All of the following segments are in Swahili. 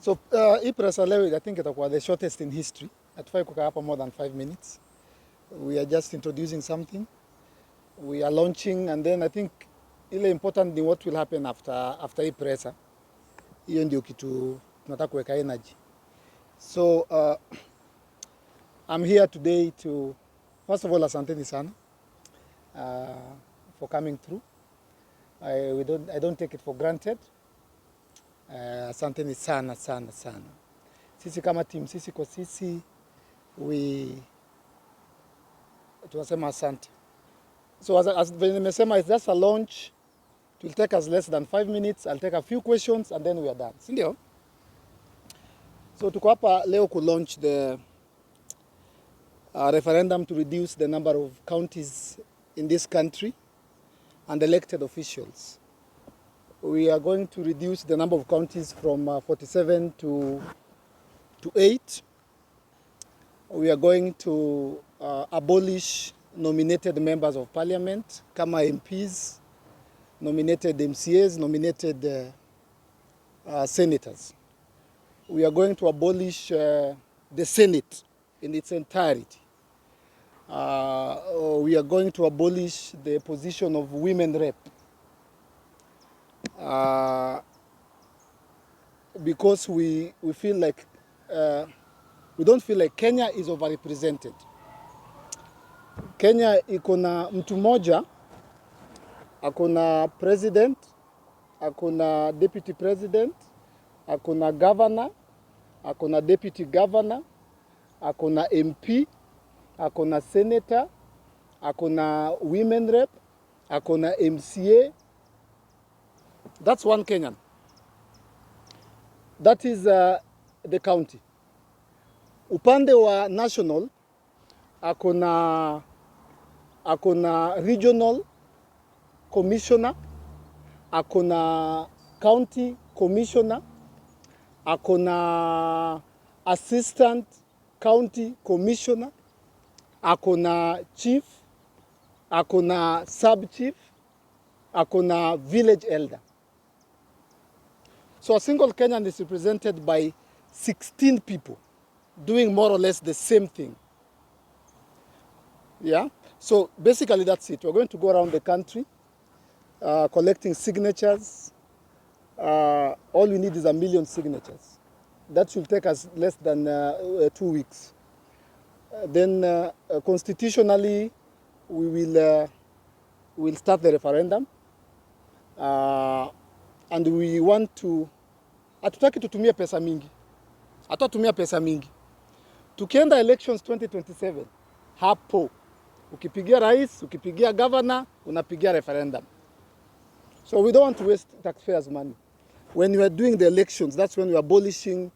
So hii presa leo I think itakuwa the shortest in history. Hatufai kukaa hapa more than 5 minutes. We are just introducing something. We are launching, and then I think ile important ni what will happen after hii presa. Hiyo ndio kitu tunataka kuweka energy. So I'm here today to, first of all, asanteni sana for coming through. I don't take it for granted. Asanteni sana sana sana. Sisi kama team, sisi kwa sisi, tunasema asante. So as nimesema, it's just a launch. It will take us less than 5 minutes. I'll take a few questions and then we are done. Sindio? So tuko hapa leo ku launch the referendum to reduce the number of counties in this country and elected officials. We are going to reduce the number of counties from 47 to 8. We are going to abolish nominated members of parliament, kama MPs, nominated MCAs, nominated senators. We are going to abolish the Senate in its entirety. We are going to abolish the position of women rep. Because we feel like, we don't feel like Kenya is overrepresented. Kenya iko na mtu moja, akona president, akona deputy president, akona governor, akona deputy governor, akona MP, akona senator, akona women rep, akona MCA. That's one Kenyan. That is the county. Upande wa national, akona regional commissioner, akona county commissioner, akona assistant county commissioner, akona chief, akona sub chief, akona village elder. So a single Kenyan is represented by 16 people doing more or less the same thing. Yeah? So basically that's it. We're going to go around the country collecting signatures. All we need is 1 million signatures. That should take us less than 2 weeks. Then constitutionally, we'll start the referendum. And we want to, hatutaki tutumie pesa mingi. Hatatumia pesa mingi. Tukienda elections 2027, hapo. Ukipigia rais, ukipigia governor, unapigia referendum. So we don't want to waste taxpayers' money. When we are doing the elections, that's when we are abolishing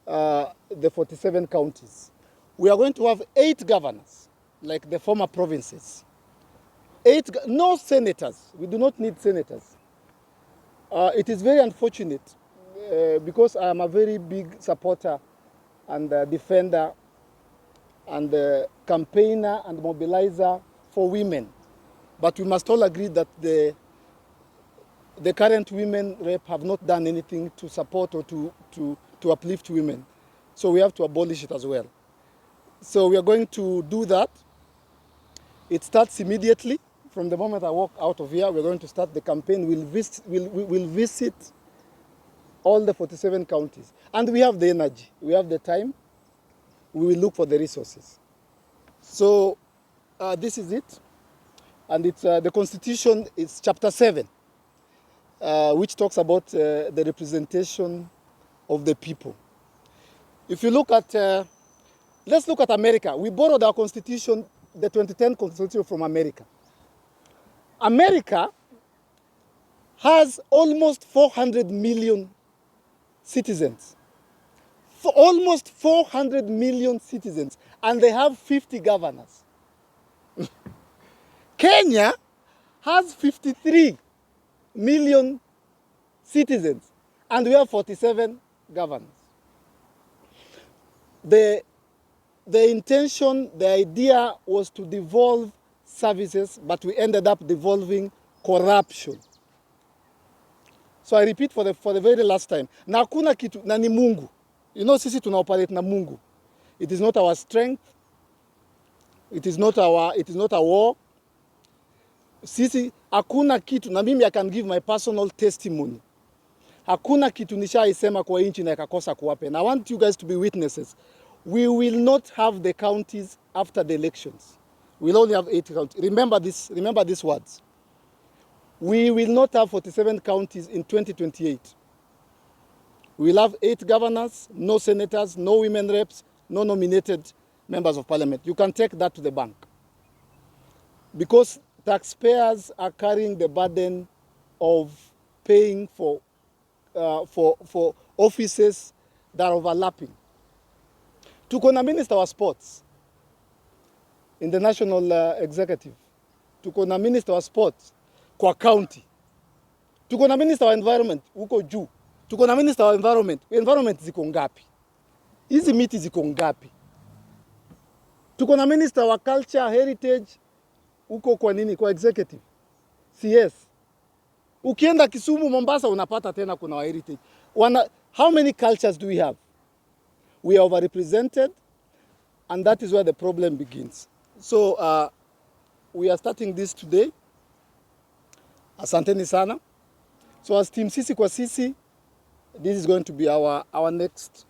the 47 counties. We are going to have 8 governors, like the former provinces. No senators. We do not need senators. It is very unfortunate because I am a very big supporter and defender and campaigner and mobilizer for women. But we must all agree that the current women rep have not done anything to support or to uplift women. So we have to abolish it as well. So we are going to do that. It starts immediately. From the moment I walk out of here, we're going to start the campaign. We'll visit all the 47 counties. And we have the energy. We have the time. We will look for the resources. So this is it. And it's the Constitution is chapter 7, which talks about the representation of the people. If you look at, let's look at America. We borrowed our Constitution, the 2010 Constitution from America. America has almost 400 million citizens. For almost 400 million citizens, and they have 50 governors. Kenya has 53 million citizens, and we have 47 governors. The intention, the idea was to devolve services, but we ended up devolving corruption. So I repeat for the very last time. Na hakuna kitu, na ni Mungu. You know, sisi tuna operate na Mungu. It is not our strength. It is not a war. Sisi, hakuna kitu, na mimi I can give my personal testimony. Hakuna kitu nishaisema kwa inchi na ikakosa kuwape. And I want you guys to be witnesses. We will not have the counties after the elections. We'll only have 8 counties. Remember these words. We will not have 47 counties in 2028. We'll have 8 governors, no senators, no women reps, no nominated members of parliament. You can take that to the bank. Because taxpayers are carrying the burden of paying for offices that are overlapping. Tuko na minister wa sports in the national executive. Tuko na minister wa sports kwa county. Tuko na minister wa environment huko juu. Tuko na minister wa environment. Environment ziko ngapi? Hizi miti ziko ngapi? Tuko na minister wa culture, heritage huko kwa nini? Kwa executive. CS. Ukienda Kisumu, Mombasa unapata tena kuna wa heritage. How many cultures do we have? We are overrepresented, and that is where the problem begins. So we are starting this today. Asanteni sana. So as team sisi kwa sisi, this is going to be our next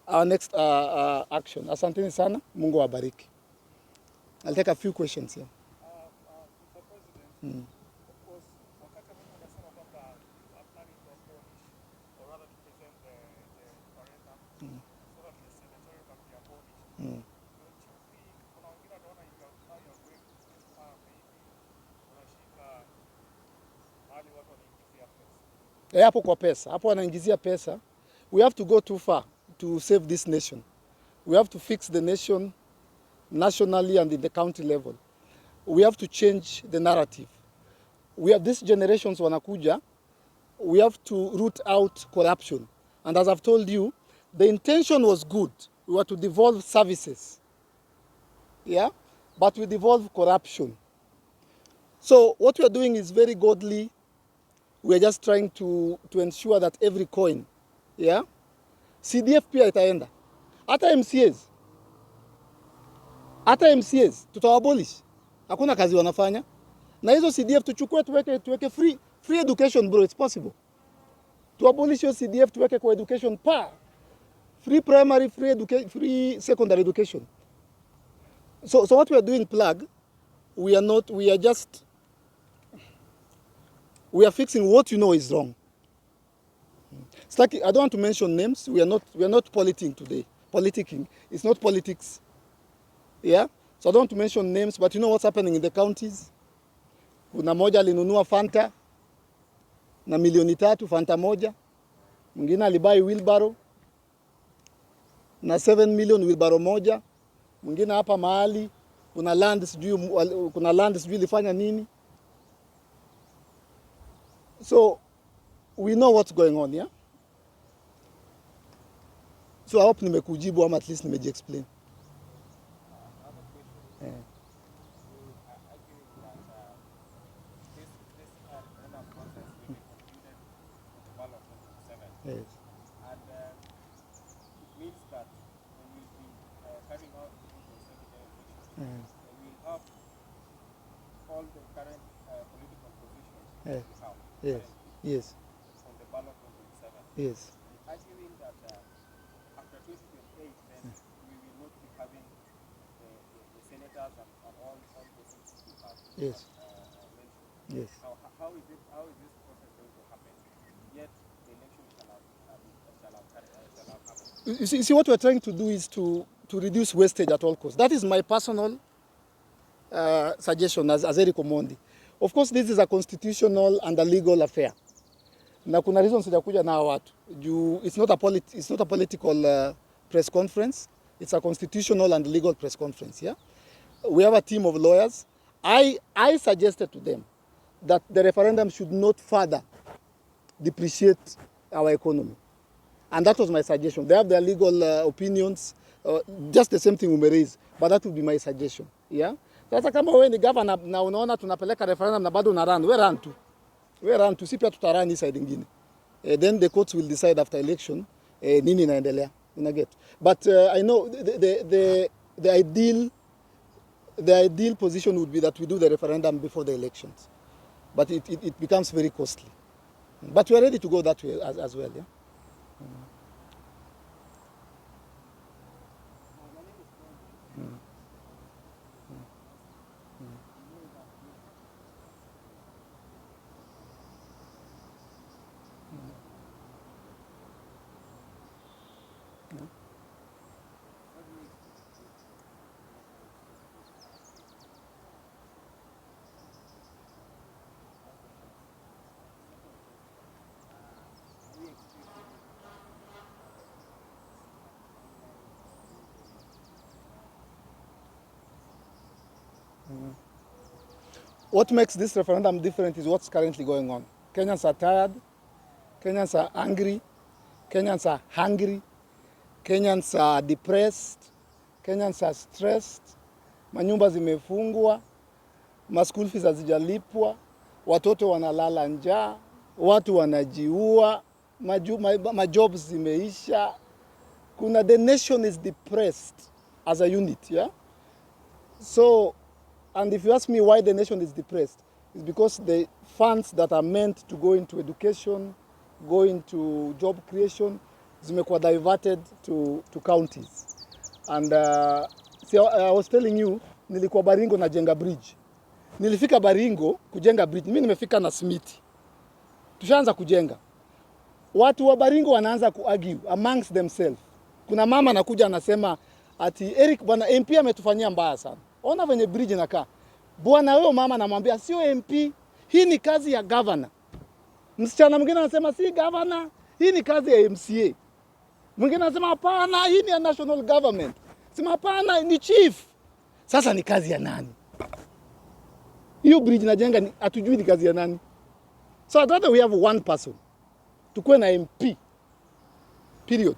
action. Asanteni sana. Mungu awabariki. I'll take a few questions here. Mr. President, of course, wakati mimi nasema kwamba I'm planning to abolish, or rather to present the referendum, so that the senatorial can be abolished. Don't you think, kuna wengine wanaona now you're going too far, maybe unashika mahali watu wanaingizia pesa? Hapo kwa pesa, hapo wanaingizia pesa. We have to go too far to save this nation. We have to fix the nation nationally and in the county level. We have to change the narrative. We have these generations wanakuja. We have to root out corruption. And as I've told you, the intention was good. We were to devolve services. Yeah? But we devolve corruption. So what we are doing is very godly. We are just trying to ensure that every coin, yeah? CDF pia itaenda. Hata MCAs tutawabolish. Hakuna kazi wanafanya. Na hizo CDF tuchukue tuweke free education, bro, it's possible. To abolish your CDF tuweke kwa education free primary, free secondary education. So what we are doing, plug, we are fixing what you know is wrong. It's like, I don't want to mention names. We are not politicking today. Politicking. It's not politics. Yeah? So I don't want to mention names, but you know what's happening in the counties? Kuna moja alinunua Fanta na 3 milioni Fanta moja. Mwingine alibai wheelbarrow na 7 million wheelbarrow moja. Mwingine hapa mahali kuna land sijui ilifanya nini. So we know what's going on, yeah? So I hope nimekujibu ama at least nimeji-explain. Another question. I agree that this referendum process will be concluded with the ballot 27. Yes. And it means that when we'll be carrying out the 2027 elections, we'll have all the current political positions Yes. we have. Yes. Yes. On the ballot 27. Yes. Arguing that after 2028, then we will not be having the senators and all the seats we have. Yes. Mentioned. Yes. How is this process going to happen? Yet the election shall have happened. You see, what we're trying to do is to reduce wastage at all costs. That is my personal suggestion as Eric Omondi. Of course, this is a constitutional and a legal affair. Na kuna reasons sijakuja na watu. It's not a political press conference. It's a constitutional and legal press conference, yeah? We have a team of lawyers. I suggested to them that the referendum should not further depreciate our economy. And that was my suggestion. They have their legal opinions, just the same thing we may raise, but that would be my suggestion, yeah? Sasa kama wewe ni governor na unaona tunapeleka referendum na bado una run, we run tu. We run to see pia tutarani side ingine. Then the courts will decide after election nini inaendelea. Una get. But I know the ideal position would be that we do the referendum before the elections. But it becomes very costly. But we are ready to go that way as well, yeah? What makes this referendum different is what's currently going on. Kenyans are tired, Kenyans are angry, Kenyans are hungry, Kenyans are depressed, Kenyans are stressed, manyumba zimefungwa, school fees hazijalipwa, watoto wanalala njaa, watu wanajiua, majobs zimeisha. The nation is depressed as a unit, yeah? So, and if you ask me why the nation is depressed, it's because the funds that are meant to go into education, go into job creation, zimekuwa diverted to counties. And see, I was telling you, nilikuwa Baringo na jenga bridge. Nilifika Baringo kujenga bridge. Mimi nimefika na Smith. Tushaanza kujenga. Watu wa Baringo wanaanza kuargue amongst themselves. Kuna mama anakuja anasema ati Eric bwana MP ametufanyia mbaya sana. Ona venye bridge inakaa. Bwana wewe mama anamwambia sio MP, hii ni kazi ya governor. Msichana mwingine anasema si governor, hii ni kazi ya MCA. Mwingine anasema hapana, hii ni ya national government. Sema hapana, ni chief. Sasa ni kazi ya nani? Hiyo bridge najenga hatujui ni kazi ya nani. So I'd rather we have one person. Tukue na MP. Period.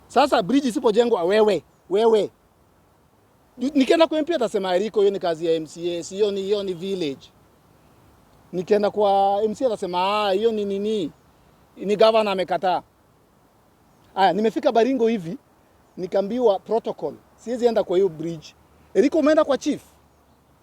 Sasa bridge isipojengwa wewe. Nikienda kwa MP atasema Eriko hiyo ni kazi ya MCA, hiyo ni village. Nikienda kwa MCA atasema hiyo ni nini? Ni governor amekataa. Nimefika Baringo hivi nikambiwa protocol. Siwezi enda kwa hiyo bridge. Eriko umeenda kwa chief?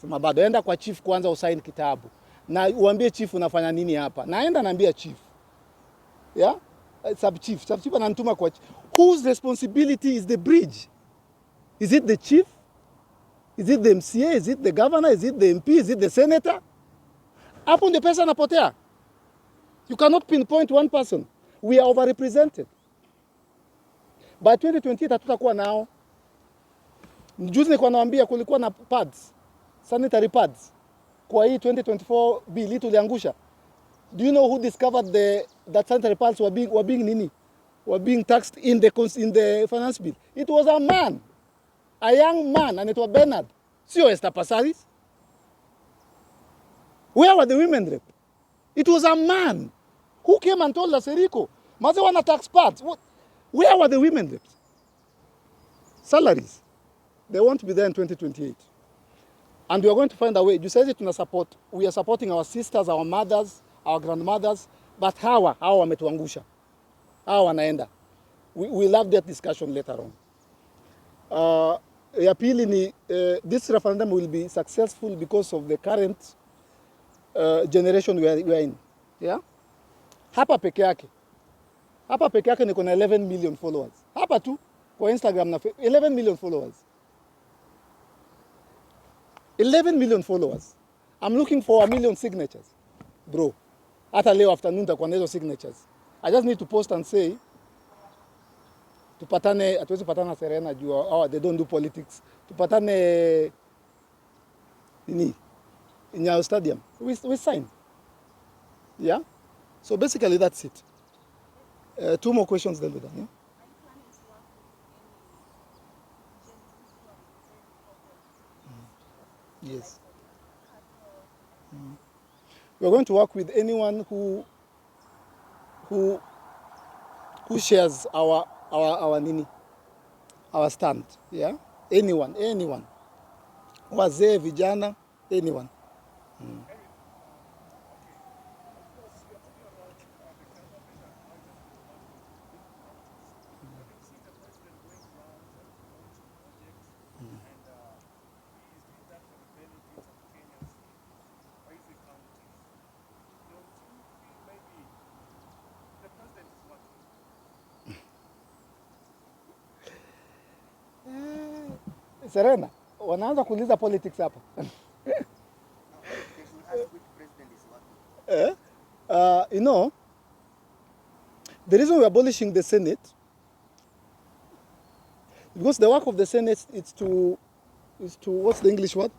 Sema bado enda kwa chief kwanza usign kitabu. Na uambie chief unafanya nini hapa. Naenda naambia chief. Yeah? Sub chief ananituma kwa chief. Whose responsibility is the bridge? Is it the chief? Is it the MCA? Is it the governor? Is it the MP? Is it the senator? Hapo ndio pesa napotea. You cannot pinpoint one person. We are overrepresented. By 2028 hatutakuwa nao. Juzi nilikuwa nawaambia kulikuwa na pads, sanitary pads. Kwa hii 2024 bill tuliangusha. Do you know who discovered that sanitary pads were being taxed in the finance bill? It was a man. A young man, and it was Bernard. Sio Esther Passaris. Where were the women rep? It was a man who came and told us, Eriko, maze wana tax pads. Where were the women reps? Salaries. They won't be there in 2028. And we are going to find a way. You said we are supporting our sisters, our mothers, our grandmothers, but hawa wametuangusha. Hawa wanaenda. We'll have that discussion later on. Ya pili ni this referendum will be successful because of the current generation we are in. Yeah? Hapa peke yake niko na 11 million followers. Hapa tu kwa Instagram na 11 million followers. 11 million followers. I'm looking for 1 million signatures. Bro, hata leo afternoon takuwa na hizo signatures. I just need to post and say tupatane, hatuwezi patana Serena juu they don't do politics. Tupatane in Nyayo Stadium. We sign. Yeah? So basically that's it. 2 more questions then we're done. Yeah? Yes. We're going to work with anyone who shares our stand. Yeah? Anyone. Wazee, vijana, anyone. Serena, wanaanza kuuliza politics hapa. You know, the reason we're abolishing the Senate, because the work of the Senate is to what's the English word?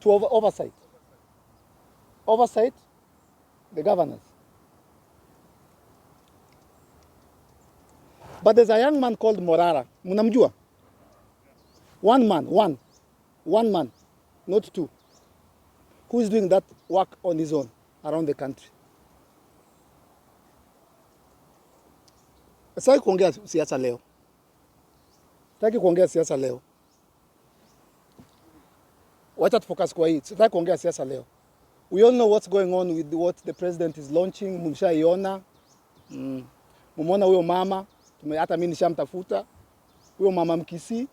To oversight. Oversight the governors. But there's a young man called Morara. Munamjua? One man, not two, who is doing that work on his own around the country. Sitaki kuongea siasa leo. Sitaki kuongea siasa leo. Wacha tufocus kwa hii. Sitaki kuongea siasa leo. We all know what's going on with what the president is launching. Mumshaiona. Mumeona huyo mama, hata mimi nishamtafuta. Huyo mama Mkisi,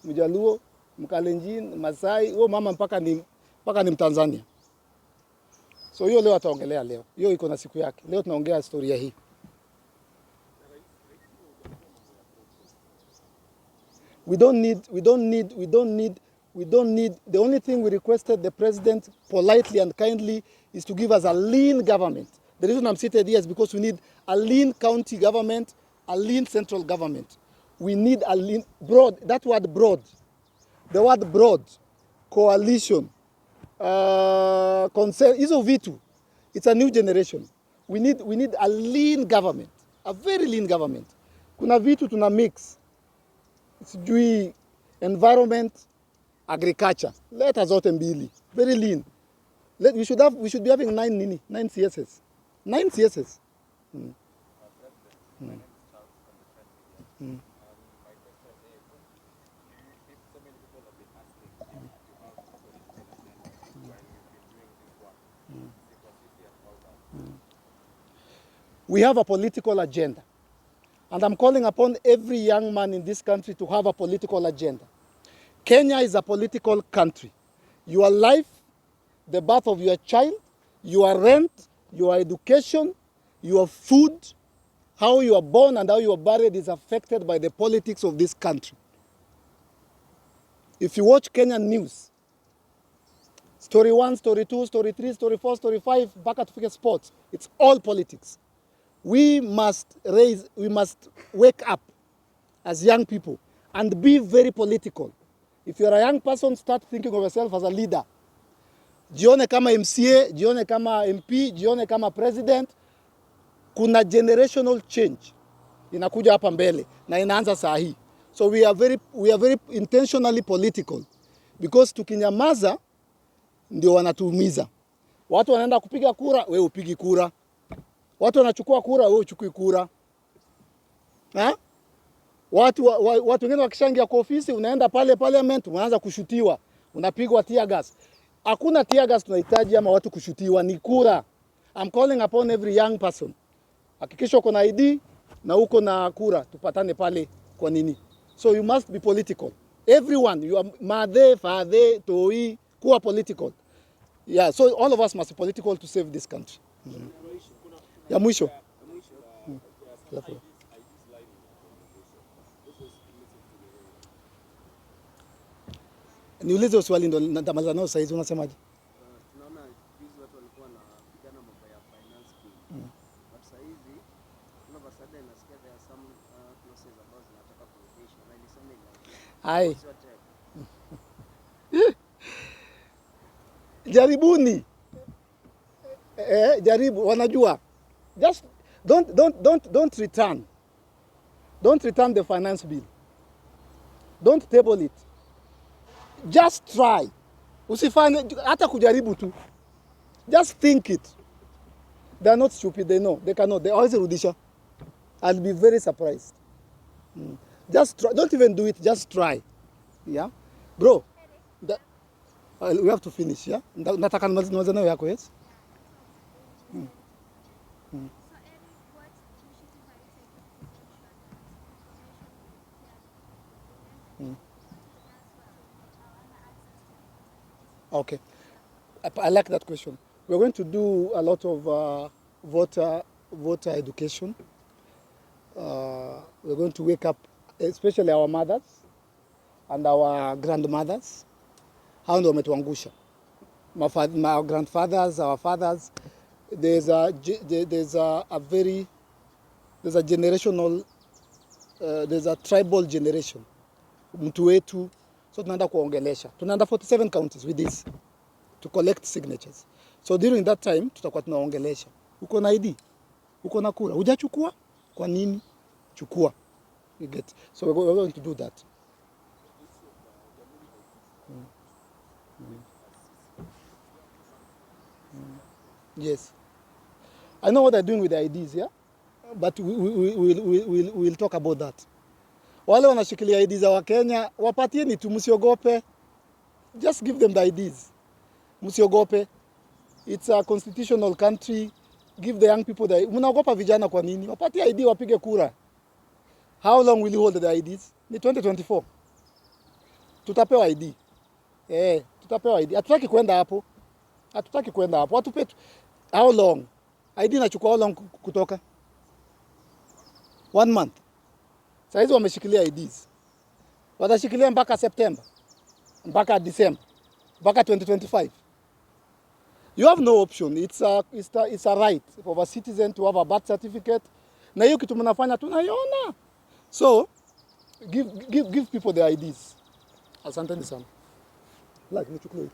Mjaluo, Mkalenjin, Masai, huyo mama mpaka ni Mtanzania. So hiyo leo ataongelea leo. Hiyo iko na siku yake. Leo tunaongea historia hii. We don't need, the only thing we requested the president politely and kindly is to give us a lean government. The reason I'm seated here is because we need a lean county government, a lean central government. We need a lean, broad, that word broad, the word broad, coalition, concern, hizo vitu, it's a new generation. We need a lean government, a very lean government. Kuna vitu tuna mix. Sijui environment, agriculture. Let us zote mbili. Very lean. We should be having 9 CSS. 9 CSS. We have a political agenda. And I'm calling upon every young man in this country to have a political agenda. Kenya is a political country. Your life, the birth of your child, your rent, your education, your food, how you are born and how you are buried is affected by the politics of this country. If you watch Kenyan news, story 1, story 2, story 3, story 4, story 5, mpaka tufike sports, it's all politics. We must wake up as young people and be very political. If you're a young person, start thinking of yourself as a leader. Jione kama MCA, jione kama MP, jione kama president. Kuna generational change inakuja hapa mbele na inaanza saa hii. So we are very intentionally political, because tukinyamaza ndio wanatuumiza. Watu wanaenda kupiga kura, wewe upigi kura. Watu wanachukua kura, wewe uchukui kura. Watu wengine wakishangia kwa ofisi, unaenda pale parliament, unaanza kushutiwa, unapigwa tear gas. Hakuna tear gas tunahitaji ama watu kushutiwa, ni kura. I'm calling upon every young person. Hakikisha uko na ID na uko na kura, tupatane pale kwa nini. So you must be political. Everyone, you are madhe, fathe, toi, kuwa political. Yeah, so all of us must be political to save this country. Ya mwisho. Niulize swali ndo nitamaliza nao sasa hivi, unasemaje? Tunaona hizi watu walikuwa wanapigana mambo ya finance bill. But sasa hivi kuna basada inasikia there are some clauses ambazo zinataka kurudishwa na ilisema Hai. Jaribuni. Jaribu, wanajua. Just don't return. Don't return the finance bill. Don't table it. Just try. Usifanye hata kujaribu tu. Just think it. They are not stupid, they know. They cannot. They always rudisha. I'll be very surprised. Just try. Don't even do it. Just try. Yeah? Bro, we have to finish, yeah? Nataka nimalize nayo yako, yes? Okay, I like that question. We're going to do a lot of voter education. We're going to wake up, especially our mothers. and our grandmothers. Hao ndio wametuangusha. My grandfathers, our fathers. There's a generational, there's a tribal generation. Mtu wetu, so tunaenda kuongelesha. Tunaenda 47 counties with this to collect signatures. So during that time tutakuwa tunaongelesha. Uko na ID? Uko na kura? Hujachukua? Kwa nini? Chukua. You get. So we're going to do that. Yes. I know what they're doing with the IDs, yeah? But we'll talk about that. Wale wanashikilia IDs za Wakenya, wapatieni tu, msiogope. Just give them the IDs. Msiogope. It's a constitutional country. Give the young people the... Mnaogopa vijana kwa nini? Wapatie ID wapige kura. How long will you hold the IDs? Ni 2024. Tutapewa ID. Tutapewa ID. Hatutaki kwenda hapo. Hatutaki kwenda hapo. Watupe how long? ID inachukua how long kutoka? 1 month. Sasa hizo wameshikilia IDs. Watashikilia mpaka September. Mpaka December. Mpaka 2025. You have no option. It's a right of a citizen to have a birth certificate. Na hiyo kitu mnafanya tunaiona. So give people the IDs. Asanteni sana. Like nichukue. Nichukue.